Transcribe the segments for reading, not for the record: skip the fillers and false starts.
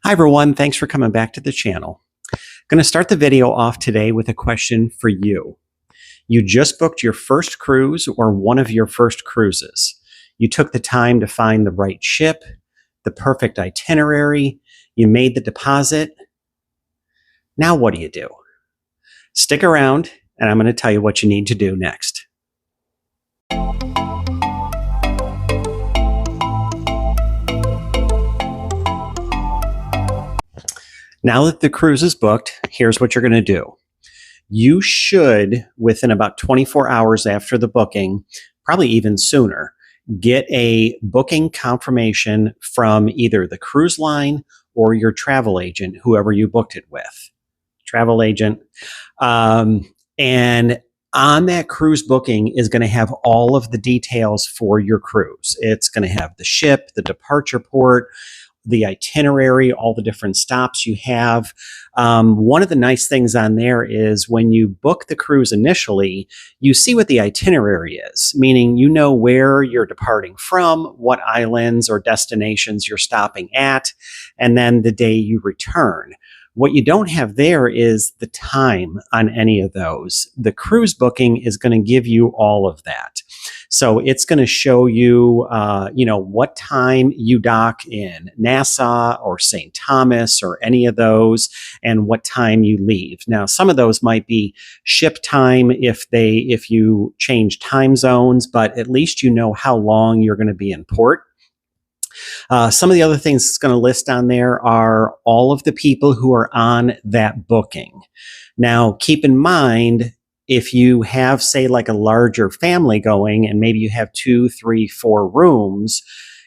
Hi everyone, thanks for coming back to the channel. I'm going to start the video off today with a question for you. You just booked your first cruise or one of your first cruises. You took the time to find the right ship, the perfect itinerary, you made the deposit. Now what do you do? Stick around and I'm going to tell you what you need to do next. Now that the cruise is booked, here's what you're going to do. You should, within about 24 hours after the booking, probably even sooner, get a booking confirmation from either the cruise line or your travel agent, whoever you booked it with. Travel agent. And on that cruise booking is going to have all of the details for your cruise. It's going to have the ship, the departure port, the itinerary, all the different stops you have. One of the nice things on there is when you book the cruise initially, you see what the itinerary is, meaning you know where you're departing from, what islands or destinations you're stopping at, and then the day you return. What you don't have there is the time on any of those. The cruise booking is going to give you all of that. So it's going to show you, what time you dock in Nassau or St. Thomas or any of those, and what time you leave. Now, some of those might be ship time if you change time zones, but at least you know how long you're going to be in port. Some of the other things it's going to list on there are all of the people who are on that booking. Now, keep in mind, if you have, say, like a larger family going and maybe you have 2, 3, 4 rooms,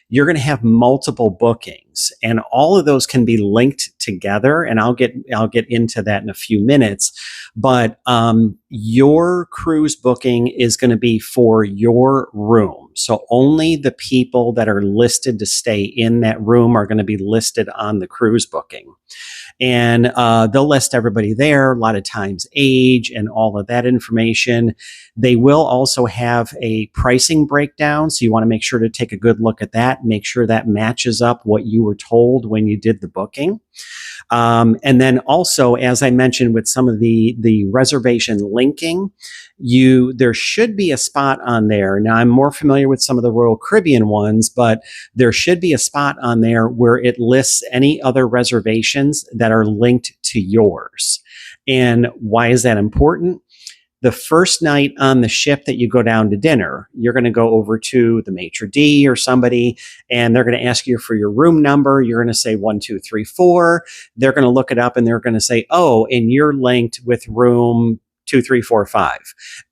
you're going to have multiple bookings, and all of those can be linked together. And I'll get into that in a few minutes. But your cruise booking is going to be for your room. So only the people that are listed to stay in that room are going to be listed on the cruise booking. And they'll list everybody there, a lot of times age and all of that information. They will also have a pricing breakdown, so you want to make sure to take a good look at that, make sure that matches up what you were told when you did the booking. And then also, as I mentioned with some of the reservation linking, there should be a spot on there. Now, I'm more familiar with some of the Royal Caribbean ones, but there should be a spot on there where it lists any other reservations that are linked to yours. And why is that important? The first night on the ship that you go down to dinner, you're going to go over to the maitre d' or somebody, and they're going to ask you for your room number. You're going to say 1, 2, 3, 4. They're going to look it up and they're going to say, oh, and you're linked with room 2, 3, 4, 5.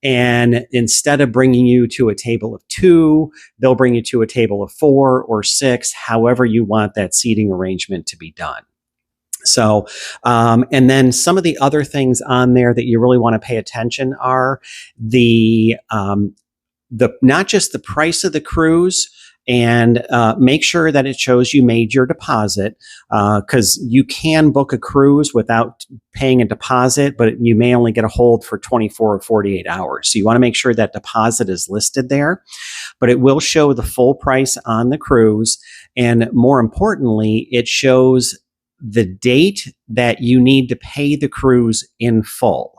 And instead of bringing you to a table of 2, they'll bring you to a table of 4 or 6, however you want that seating arrangement to be done. So, and then some of the other things on there that you really want to pay attention are the not just the price of the cruise, and make sure that it shows you made your deposit, because you can book a cruise without paying a deposit, but you may only get a hold for 24 or 48 hours. So you want to make sure that deposit is listed there, but it will show the full price on the cruise. And more importantly, it shows the date that you need to pay the cruise in full.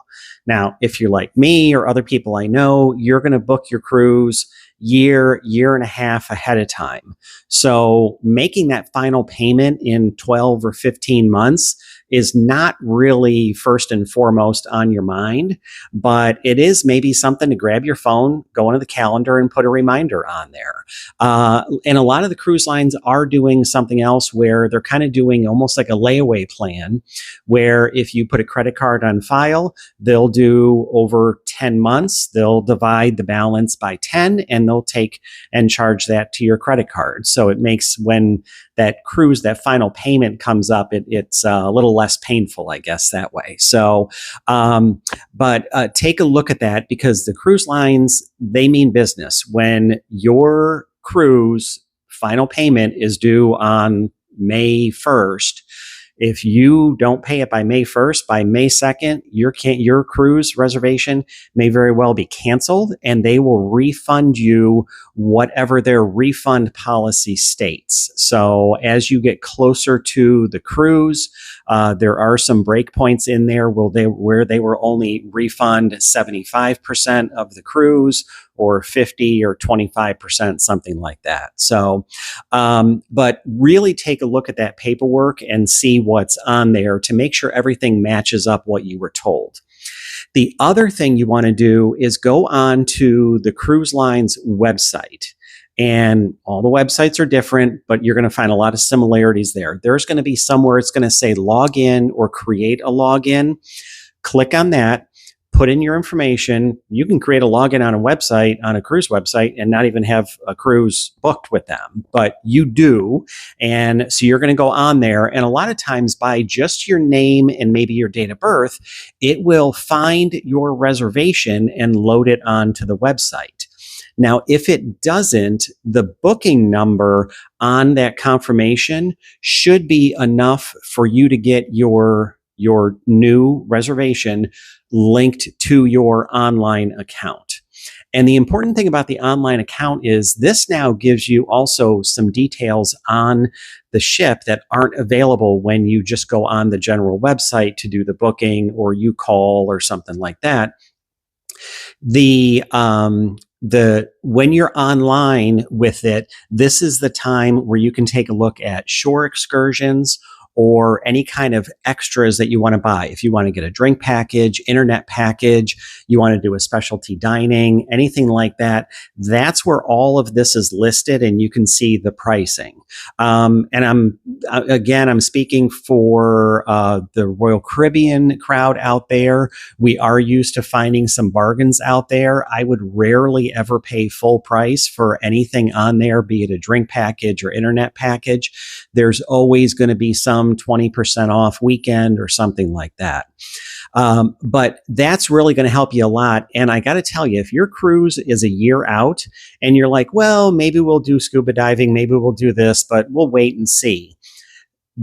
Now, if you're like me or other people I know, you're going to book your cruise year and a half ahead of time. So making that final payment in 12 or 15 months is not really first and foremost on your mind, but it is maybe something to grab your phone, go into the calendar and put a reminder on there. And a lot of the cruise lines are doing something else where they're kind of doing almost like a layaway plan, where if you put a credit card on file, they'll do over 10 months, they'll divide the balance by 10 and they'll take and charge that to your credit card. So it makes when that cruise, that final payment comes up, it's a little less painful, I guess, that way. So, but take a look at that, because the cruise lines, they mean business. When your cruise final payment is due on May 1st, If you don't pay it by May 1st, by May 2nd, your cruise reservation may very well be canceled, and they will refund you whatever their refund policy states. So as you get closer to the cruise, there are some breakpoints in there where they will only refund 75% of the cruise, or 50 or 25%, something like that. So, but really take a look at that paperwork and see what's on there to make sure everything matches up what you were told. The other thing you want to do is go on to the cruise line's website. And all the websites are different, but you're going to find a lot of similarities there. There's going to be somewhere it's going to say log in or create a login. Click on that. Put in your information. You can create a login on a website, on a cruise website, and not even have a cruise booked with them, but you do. And so you're going to go on there. And a lot of times by just your name and maybe your date of birth, it will find your reservation and load it onto the website. Now, if it doesn't, the booking number on that confirmation should be enough for you to get your new reservation linked to your online account. And the important thing about the online account is this now gives you also some details on the ship that aren't available when you just go on the general website to do the booking, or you call or something like that. When you're online with it, this is the time where you can take a look at shore excursions or any kind of extras that you want to buy. If you want to get a drink package, internet package, you want to do a specialty dining, anything like that, that's where all of this is listed and you can see the pricing. And I'm speaking for the Royal Caribbean crowd out there. We are used to finding some bargains out there. I would rarely ever pay full price for anything on there, be it a drink package or internet package. There's always going to be some 20% off weekend or something like that. But that's really going to help you a lot. And I got to tell you, if your cruise is a year out and you're like, well, maybe we'll do scuba diving, maybe we'll do this, but we'll wait and see.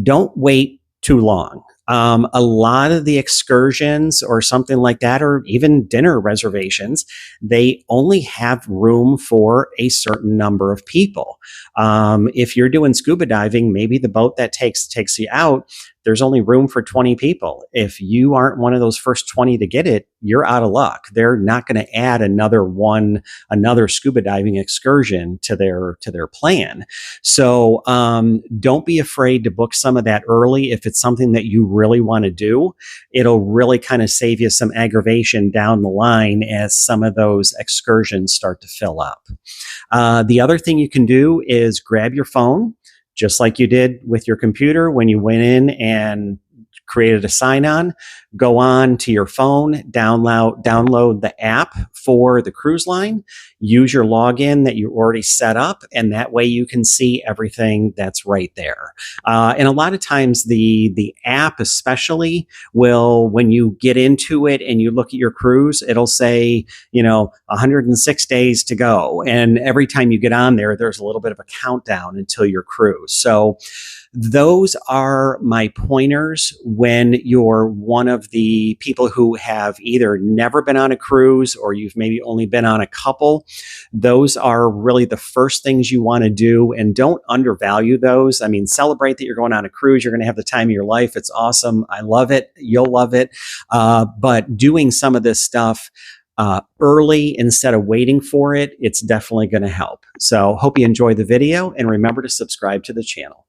Don't wait too long. A lot of the excursions or something like that, or even dinner reservations, they only have room for a certain number of people. If you're doing scuba diving, maybe the boat that takes you out, there's only room for 20 people. If you aren't one of those first 20 to get it, you're out of luck. They're not going to add another scuba diving excursion to their plan. So don't be afraid to book some of that early. If it's something that you really want to do, it'll really kind of save you some aggravation down the line as some of those excursions start to fill up. The other thing you can do is grab your phone, just like you did with your computer when you went in and created a sign-on. Go on to your phone, download the app for the cruise line, use your login that you already set up, and that way you can see everything that's right there. And a lot of times the app especially will, when you get into it and you look at your cruise, it'll say, 106 days to go. And every time you get on there, there's a little bit of a countdown until your cruise. So those are my pointers when you're one of the people who have either never been on a cruise or you've maybe only been on a couple. Those are really the first things you want to do, and don't undervalue those. I mean, celebrate that you're going on a cruise. You're going to have the time of your life. It's awesome. I love it. You'll love it. But doing some of this stuff early instead of waiting for it, it's definitely going to help. So hope you enjoy the video, and remember to subscribe to the channel.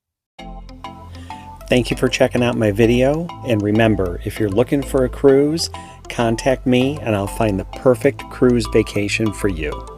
Thank you for checking out my video, and remember, if you're looking for a cruise, contact me and I'll find the perfect cruise vacation for you.